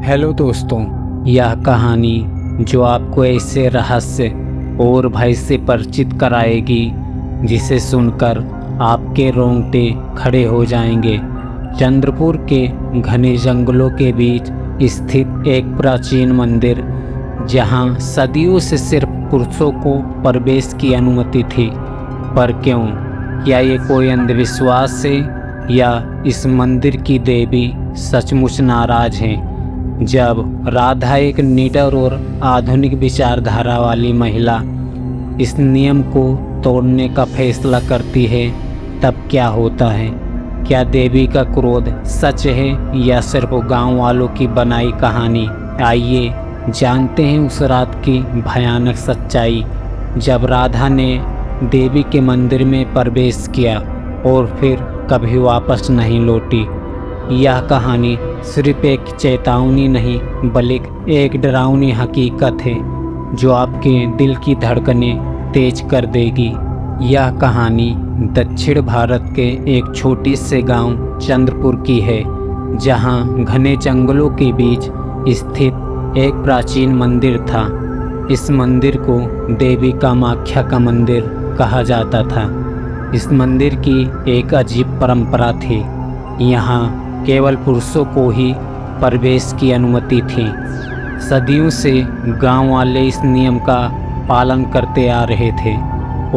Hello दोस्तों, यह कहानी जो आपको ऐसे रहस्य और भय से परिचित कराएगी जिसे सुनकर आपके रोंगटे खड़े हो जाएंगे। चंद्रपुर के घने जंगलों के बीच स्थित एक प्राचीन मंदिर, जहां सदियों से सिर्फ पुरुषों को प्रवेश की अनुमति थी। पर क्यों? क्या ये कोई अंधविश्वास है या इस मंदिर की देवी सचमुच नाराज हैं? जब राधा, एक निडर और आधुनिक विचारधारा वाली महिला, इस नियम को तोड़ने का फैसला करती है, तब क्या होता है? क्या देवी का क्रोध सच है या सिर्फ गांव वालों की बनाई कहानी? आइए जानते हैं उस रात की भयानक सच्चाई, जब राधा ने देवी के मंदिर में प्रवेश किया और फिर कभी वापस नहीं लौटी। यह कहानी सिर्फ एक चेतावनी नहीं, बल्कि एक डरावनी हकीकत है जो आपके दिल की धड़कनें तेज कर देगी। यह कहानी दक्षिण भारत के एक छोटे से गांव चंद्रपुर की है, जहां घने जंगलों के बीच स्थित एक प्राचीन मंदिर था। इस मंदिर को देवी कामाख्या का मंदिर कहा जाता था। इस मंदिर की एक अजीब परंपरा थी। यहाँ केवल पुरुषों को ही प्रवेश की अनुमति थी। सदियों से गांव वाले इस नियम का पालन करते आ रहे थे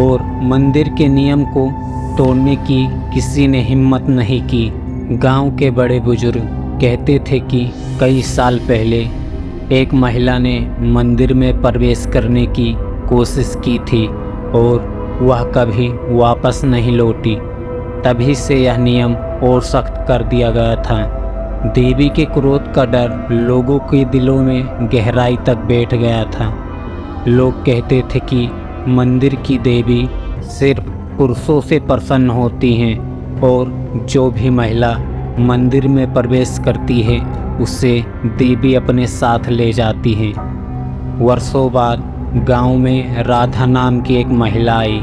और मंदिर के नियम को तोड़ने की किसी ने हिम्मत नहीं की। गांव के बड़े बुजुर्ग कहते थे कि कई साल पहले एक महिला ने मंदिर में प्रवेश करने की कोशिश की थी और वह कभी वापस नहीं लौटी। तभी से यह नियम और सख्त कर दिया गया था। देवी के क्रोध का डर लोगों के दिलों में गहराई तक बैठ गया था। लोग कहते थे कि मंदिर की देवी सिर्फ पुरुषों से प्रसन्न होती हैं और जो भी महिला मंदिर में प्रवेश करती है उसे देवी अपने साथ ले जाती है। वर्षों बाद गांव में राधा नाम की एक महिला आई,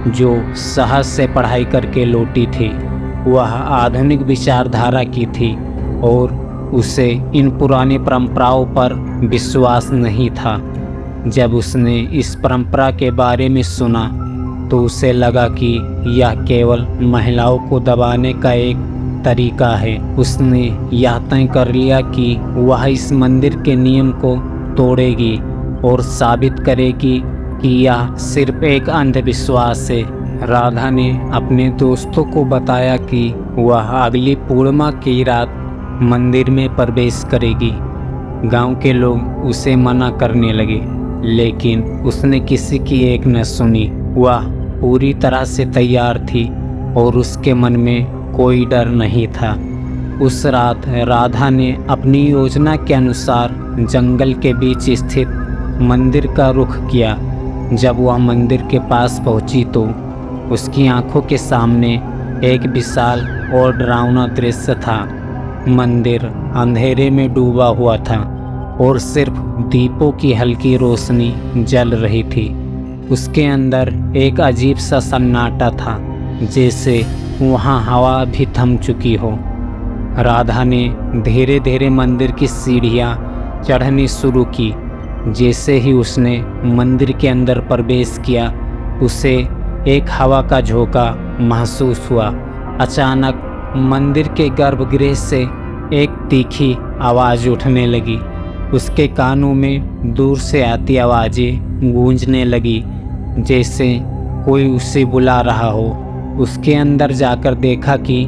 जो शहर से पढ़ाई करके लौटी थी। वह आधुनिक विचारधारा की थी और उसे इन पुरानी परंपराओं पर विश्वास नहीं था। जब उसने इस परंपरा के बारे में सुना तो उसे लगा कि यह केवल महिलाओं को दबाने का एक तरीका है। उसने यह तय कर लिया कि वह इस मंदिर के नियम को तोड़ेगी और साबित करेगी कि यह सिर्फ एक अंधविश्वास है। राधा ने अपने दोस्तों को बताया कि वह अगली पूर्णिमा की रात मंदिर में प्रवेश करेगी। गांव के लोग उसे मना करने लगे, लेकिन उसने किसी की एक न सुनी। वह पूरी तरह से तैयार थी और उसके मन में कोई डर नहीं था। उस रात राधा ने अपनी योजना के अनुसार जंगल के बीच स्थित मंदिर का रुख किया। जब वह मंदिर के पास पहुंची तो उसकी आंखों के सामने एक विशाल और डरावना दृश्य था। मंदिर अंधेरे में डूबा हुआ था और सिर्फ दीपों की हल्की रोशनी जल रही थी। उसके अंदर एक अजीब सा सन्नाटा था, जैसे वहाँ हवा भी थम चुकी हो। राधा ने धीरे धीरे मंदिर की सीढ़ियाँ चढ़नी शुरू की। जैसे ही उसने मंदिर के अंदर प्रवेश किया, उसे एक हवा का झोंका महसूस हुआ। अचानक मंदिर के गर्भगृह से एक तीखी आवाज़ उठने लगी। उसके कानों में दूर से आती आवाज़ें गूंजने लगी, जैसे कोई उसे बुला रहा हो। उसके अंदर जाकर देखा कि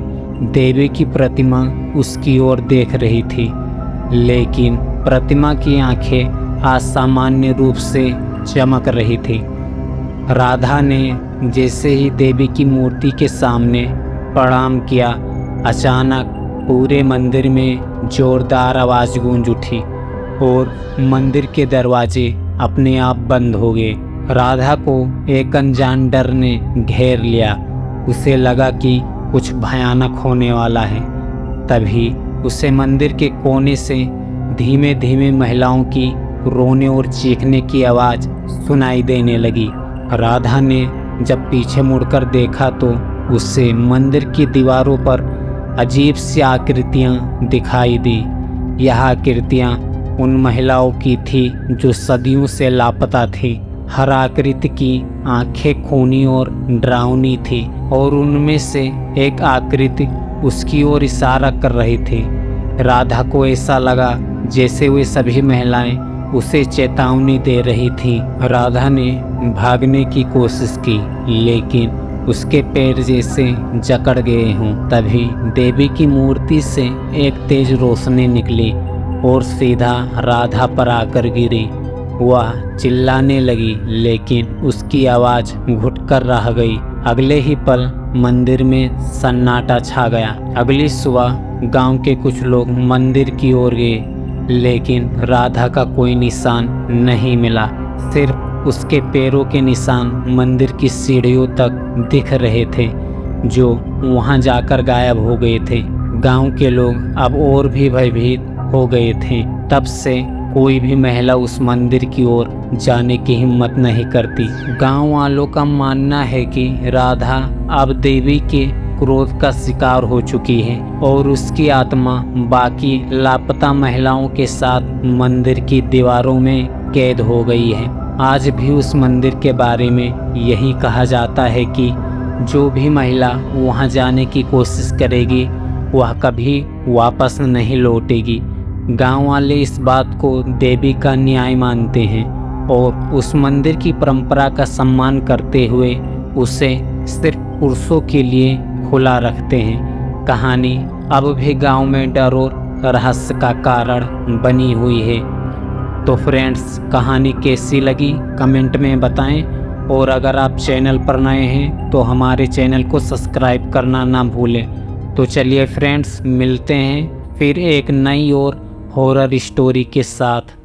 देवी की प्रतिमा उसकी ओर देख रही थी, लेकिन प्रतिमा की आंखें असामान्य रूप से चमक रही थी। राधा ने जैसे ही देवी की मूर्ति के सामने प्रणाम किया, अचानक पूरे मंदिर में जोरदार आवाज़ गूंज उठी और मंदिर के दरवाजे अपने आप बंद हो गए। राधा को एक अनजान डर ने घेर लिया। उसे लगा कि कुछ भयानक होने वाला है। तभी उसे मंदिर के कोने से धीमे धीमे महिलाओं की रोने और चीखने की आवाज़ सुनाई देने लगी। राधा ने जब पीछे मुड़कर देखा तो उसे मंदिर की दीवारों पर अजीब सी आकृतियाँ दिखाई दी, यह आकृतियाँ उन महिलाओं की थी जो सदियों से लापता थी। हर आकृति की आंखें खूनी और डरावनी थी और उनमें से एक आकृति उसकी ओर इशारा कर रही थी। राधा को ऐसा लगा जैसे वे सभी महिलाएं उसे चेतावनी दे रही थीं। राधा ने भागने की कोशिश की, लेकिन उसके पैर जैसे जकड़ गए हों। तभी देवी की मूर्ति से एक तेज रोशनी निकली और सीधा राधा पर आकर गिरी। वह चिल्लाने लगी, लेकिन उसकी आवाज़ घुटकर रह गई। अगले ही पल मंदिर में सन्नाटा छा गया। अगली सुबह गांव के कुछ लोग मंदिर की ओर गए, लेकिन राधा का कोई निशान नहीं मिला। सिर्फ उसके पैरों के निशान मंदिर की सीढ़ियों तक दिख रहे थे, जो वहां जाकर गायब हो गए थे। गांव के लोग अब और भी भयभीत हो गए थे। तब से कोई भी महिला उस मंदिर की ओर जाने की हिम्मत नहीं करती। गांव वालों का मानना है कि राधा अब देवी के क्रोध का शिकार हो चुकी है और उसकी आत्मा बाकी लापता महिलाओं के साथ मंदिर की दीवारों में कैद हो गई है। आज भी उस मंदिर के बारे में यही कहा जाता है कि जो भी महिला वहां जाने की कोशिश करेगी वह कभी वापस नहीं लौटेगी। गांव वाले इस बात को देवी का न्याय मानते हैं और उस मंदिर की परंपरा का सम्मान करते हुए उसे सिर्फ पुरुषों के लिए खुला रखते हैं। कहानी अब भी गांव में डर और रहस्य का कारण बनी हुई है। तो फ्रेंड्स, कहानी कैसी लगी कमेंट में बताएं, और अगर आप चैनल पर नए हैं तो हमारे चैनल को सब्सक्राइब करना ना भूलें। तो चलिए फ्रेंड्स, मिलते हैं फिर एक नई और हॉरर स्टोरी के साथ।